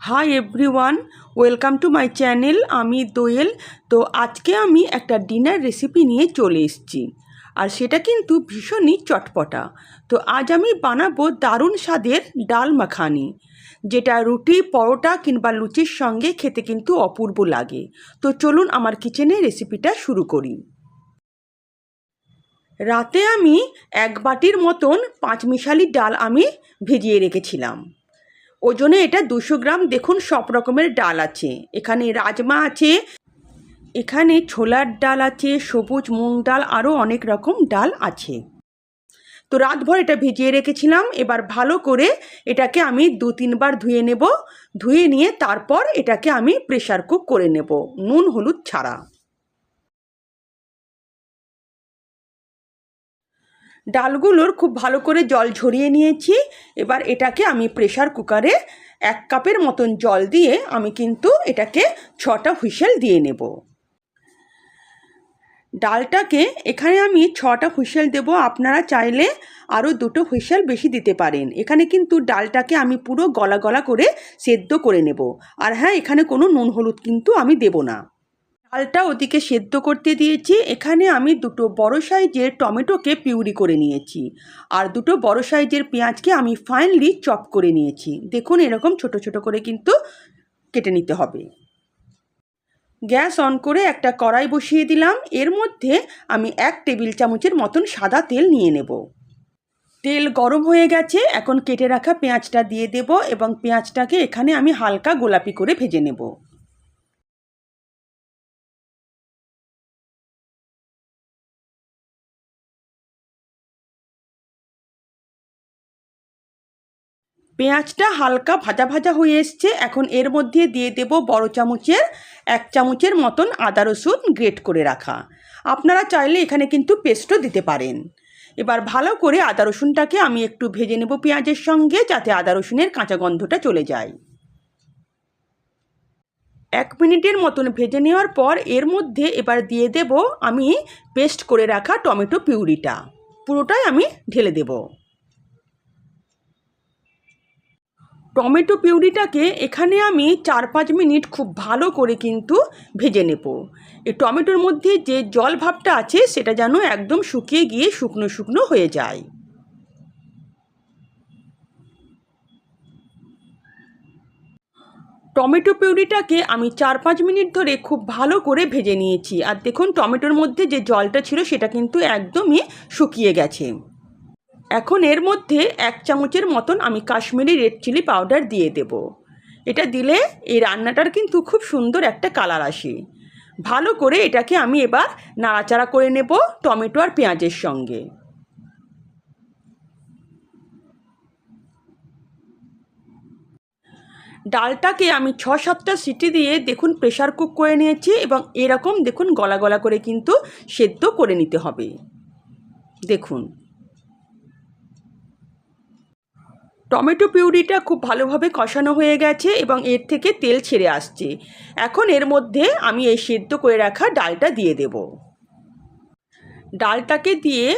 Hi everyone, welcome to my channel. আমি দোয়েল। তো আজকে আমি একটা ডিনার রেসিপি নিয়ে চলে এসেছি, আর সেটা কিন্তু ভীষণই চটপটা। তো আজ আমি বানাবো দারুণ স্বাদের ডাল মাখানি, যেটা রুটি, পরোটা কিংবা লুচির সঙ্গে খেতে কিন্তু অপূর্ব লাগে। তো চলুন আমার কিচেনে রেসিপিটা শুরু করি। রাতে আমি 1 বাটির মতন পাঁচমিশালি ডাল আমি ভিজিয়ে রেখেছিলাম। ওজনে এটা 200 গ্রাম। দেখুন সব রকমের ডাল আছে, এখানে রাজমা আছে, এখানে ছোলার ডাল আছে, সবুজ মুগ ডাল, আরও অনেক রকম ডাল আছে। তো রাতভর এটা ভিজিয়ে রেখেছিলাম। এবার ভালো করে এটাকে আমি 2-3 বার ধুয়ে নেব। ধুয়ে নিয়ে তারপর এটাকে আমি প্রেসার কুক করে নেব, নুন হলুদ ছাড়া। ডালগুলোর খুব ভালো করে জল ঝরিয়ে নিয়েছি। এবার এটাকে আমি প্রেসার কুকারে 1 কাপের মতন জল দিয়ে আমি কিন্তু এটাকে 6টা হুইসেল দিয়ে নেব। ডালটাকে এখানে আমি 6টা হুইসেল দেব। আপনারা চাইলে আরও 2টো হুইসেল বেশি দিতে পারেন। এখানে কিন্তু ডালটাকে আমি পুরো গলা গলা করে সেদ্ধ করে নেব। আর হ্যাঁ, এখানে কোনো নুন হলুদ কিন্তু আমি দেব না। ডালটা ওদিকে সেদ্ধ করতে দিয়েছি। এখানে আমি 2টো বড় সাইজের টমেটোকে পিউরি করে নিয়েছি, আর 2টো বড় সাইজের পেঁয়াজকে আমি ফাইনলি চপ করে নিয়েছি। দেখুন এরকম ছোট ছোট করে কিন্তু কেটে নিতে হবে। গ্যাস অন করে একটা কড়াই বসিয়ে দিলাম। এর মধ্যে আমি 1 টেবিল চামচের মতন সাদা তেল নিয়ে নেব। তেল গরম হয়ে গেছে। এখন কেটে রাখা পেঁয়াজটা দিয়ে দেব, এবং পেঁয়াজটাকে এখানে আমি হালকা গোলাপি করে ভেজে নেব। পেঁয়াজটা হালকা ভাজা ভাজা হয়ে এসছে। এখন এর মধ্যে দিয়ে দেব বড় চামচের 1 চামচের মতন আদা রসুন গ্রেট করে রাখা। আপনারা চাইলে এখানে কিন্তু পেস্টও দিতে পারেন। এবার ভালো করে আদা রসুনটাকে আমি একটু ভেজে নেব পেঁয়াজের সঙ্গে, যাতে আদা রসুনের কাঁচা গন্ধটা চলে যায়। 1 মিনিটের মতন ভেজে নেওয়ার পর এর মধ্যে এবার দিয়ে দেব আমি পেস্ট করে রাখা টমেটো পিউরিটা। পুরোটাই আমি ঢেলে দেব। টমেটো পিউরিটাকে এখানে আমি 4-5 মিনিট খুব ভালো করে কিন্তু ভেজে নেব। এই টমেটোর মধ্যে যে জল ভাবটা আছে সেটা যেন একদম শুকিয়ে গিয়ে শুকনো শুকনো হয়ে যায়। টমেটো পিউরিটাকে আমি 4-5 মিনিট ধরে খুব ভালো করে ভেজে নিয়েছি, আর দেখুন টমেটোর মধ্যে যে জলটা ছিল সেটা কিন্তু একদমই শুকিয়ে গেছে। এখন এর মধ্যে 1 চামচের মতন আমি কাশ্মীরি রেড চিলি পাউডার দিয়ে দেব। এটা দিলে এই রান্নাটার কিন্তু খুব সুন্দর একটা কালার আসে। ভালো করে এটাকে আমি এবার নাড়াচাড়া করে নেব টমেটো আর পেঁয়াজের সঙ্গে। ডালটাকে আমি 6-7টা সিটি দিয়ে দেখুন প্রেসার কুক করে নিয়েছি, এবং এরকম দেখুন গলা গলা করে কিন্তু সেদ্ধ করে নিতে হবে। দেখুন টমেটো পিউরিটা খুব ভালোভাবে কষানো হয়ে গেছে এবং এর থেকে তেল ছেড়ে আসছে। এখন এর মধ্যে আমি এই সেদ্ধ করে রাখা ডালটা দিয়ে দেব। ডালটাকে দিয়ে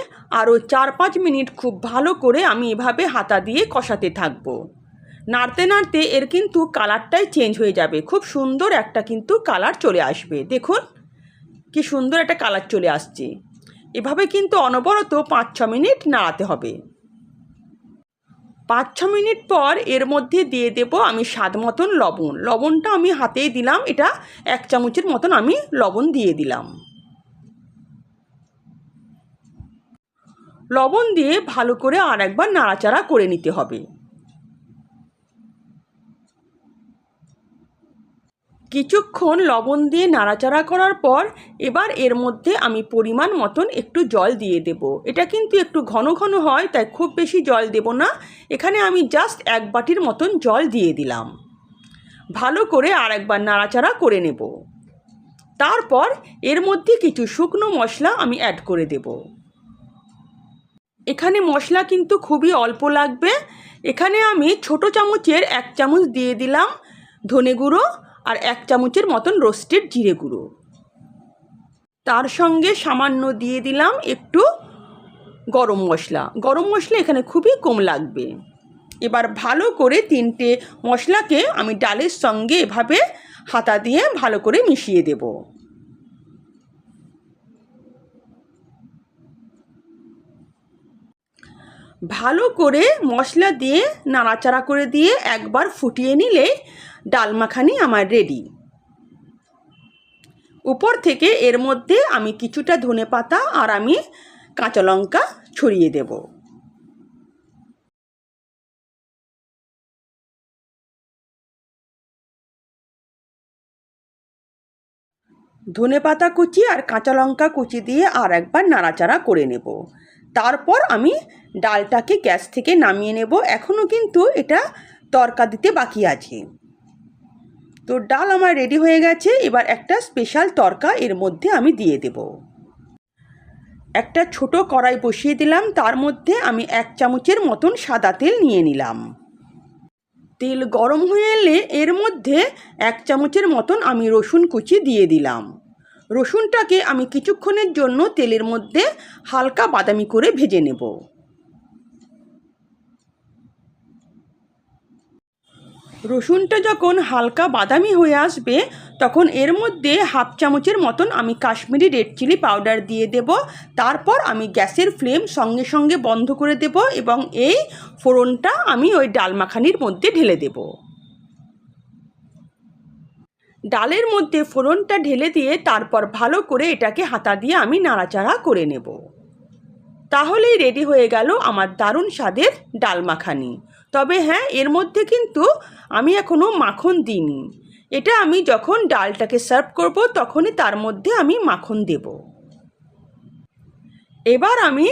আরও 4-5 মিনিট খুব ভালো করে আমি এভাবে হাতা দিয়ে কষাতে থাকবো। নাড়তে নাড়তে এর কিন্তু কালারটাই চেঞ্জ হয়ে যাবে, খুব সুন্দর একটা কিন্তু কালার চলে আসবে। দেখুন কি সুন্দর একটা কালার চলে আসছে। এভাবে কিন্তু অনবরত 5-6 মিনিট নাড়াতে হবে। 5-6 মিনিট পর এর মধ্যে দিয়ে দেব আমি স্বাদ মতন লবণ। লবণটা আমি হাতেই দিলাম, এটা 1 চামচের মতন আমি লবণ দিয়ে দিলাম। লবণ দিয়ে ভালো করে আর একবার নাড়াচাড়া করে নিতে হবে। কিছুক্ষণ লবণ দিয়ে নাড়াচাড়া করার পর এবার এর মধ্যে আমি পরিমাণ মতন একটু জল দিয়ে দেব। এটা কিন্তু একটু ঘন ঘন হয়, তাই খুব বেশি জল দেব না। এখানে আমি জাস্ট 1 বাটির মতন জল দিয়ে দিলাম। ভালো করে আর একবার নাড়াচাড়া করে নেব। তারপর এর মধ্যে কিছু শুকনো মশলা আমি অ্যাড করে দেব। এখানে মশলা কিন্তু খুবই অল্প লাগবে। এখানে আমি ছোট চামচের 1 চামচ দিয়ে দিলাম ধনে গুঁড়ো, আর 1 চামচের মতন রোস্টেড জিরে গুঁড়ো। তার সঙ্গে সামান্য দিয়ে দিলাম একটু গরম মশলা। গরম মশলা এখানে খুবই কম লাগবে। এবার ভালো করে 3টে মশলাকে আমি ডালের সঙ্গে এভাবে হাতা দিয়ে ভালো করে মিশিয়ে দেব। ভালো করে মশলা দিয়ে নাড়াচাড়া করে দিয়ে একবার ফুটিয়ে নিলে ডাল মাখানি আমার রেডি। উপর থেকে এর মধ্যে আমি কিছুটা ধনেপাতা আর আমি কাঁচা লঙ্কা ছড়িয়ে দেব। ধনেপাতা কুচি আর কাঁচা লঙ্কা কুচি দিয়ে আর একবার নাড়াচাড়া করে নেব। তারপর আমি ডালটাকে গ্যাস থেকে নামিয়ে নেব। এখনও কিন্তু এটা তড়কা দিতে বাকি আছে। তো ডাল আমার রেডি হয়ে গেছে। এবার একটা স্পেশাল তড়কা এর মধ্যে আমি দিয়ে দেব। একটা ছোট কড়াই বসিয়ে দিলাম, তার মধ্যে আমি 1 চামচের মতন সাদা তেল নিয়ে নিলাম। তেল গরম হয়ে এলে এর মধ্যে 1 চামচের মতন আমি রসুন কুচি দিয়ে দিলাম। রসুনটাকে আমি কিছুক্ষণের জন্য তেলের মধ্যে হালকা বাদামি করে ভেজে নেব। রসুনটা যখন হালকা বাদামি হয়ে আসবে তখন এর মধ্যে 1/2 চামচের মতন আমি কাশ্মীরি রেড চিলি পাউডার দিয়ে দেব। তারপর আমি গ্যাসের ফ্লেম সঙ্গে সঙ্গে বন্ধ করে দেব এবং এই ফোড়নটা আমি ওই ডাল মাখানির মধ্যে ঢেলে দেব। ডালের মধ্যে ফোড়নটা ঢেলে দিয়ে তারপর ভালো করে এটাকে হাতা দিয়ে আমি নাড়াচাড়া করে নেব। তাহলেই রেডি হয়ে গেল আমার দারুণ স্বাদের ডাল মাখানি। তবে হ্যাঁ, এর মধ্যে কিন্তু আমি এখনও মাখন দিইনি। এটা আমি যখন ডালটাকে সার্ভ করব তখনই তার মধ্যে আমি মাখন দেব। এবার আমি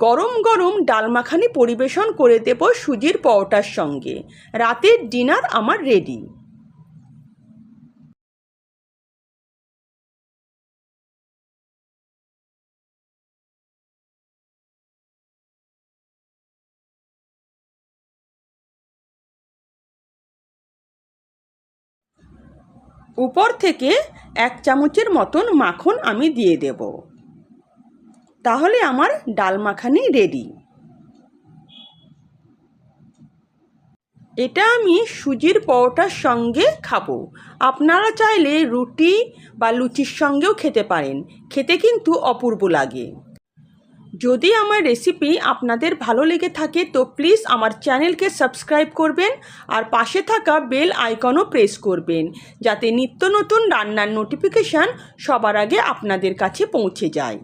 গরম গরম ডাল মাখানি পরিবেশন করে দেব সুজির পরোটার সঙ্গে। রাতের ডিনার আমার রেডি। উপর থেকে 1 চামচের মতন মাখন আমি দিয়ে দেব। তাহলে আমার ডাল মাখানি রেডি। এটা আমি সুজির পরোটার সঙ্গে খাবো। আপনারা চাইলে রুটি বা লুচির সঙ্গেও খেতে পারেন। খেতে কিন্তু অপূর্ব লাগে। যদি আমার রেসিপি আপনাদের ভালো লেগে থাকে তো প্লিজ আমার চ্যানেলকে সাবস্ক্রাইব করবেন আর পাশে থাকা বেল আইকনও প্রেস করবেন, যাতে নিত্য নতুন রান্নার নোটিফিকেশান সবার আগে আপনাদের কাছে পৌঁছে যায়।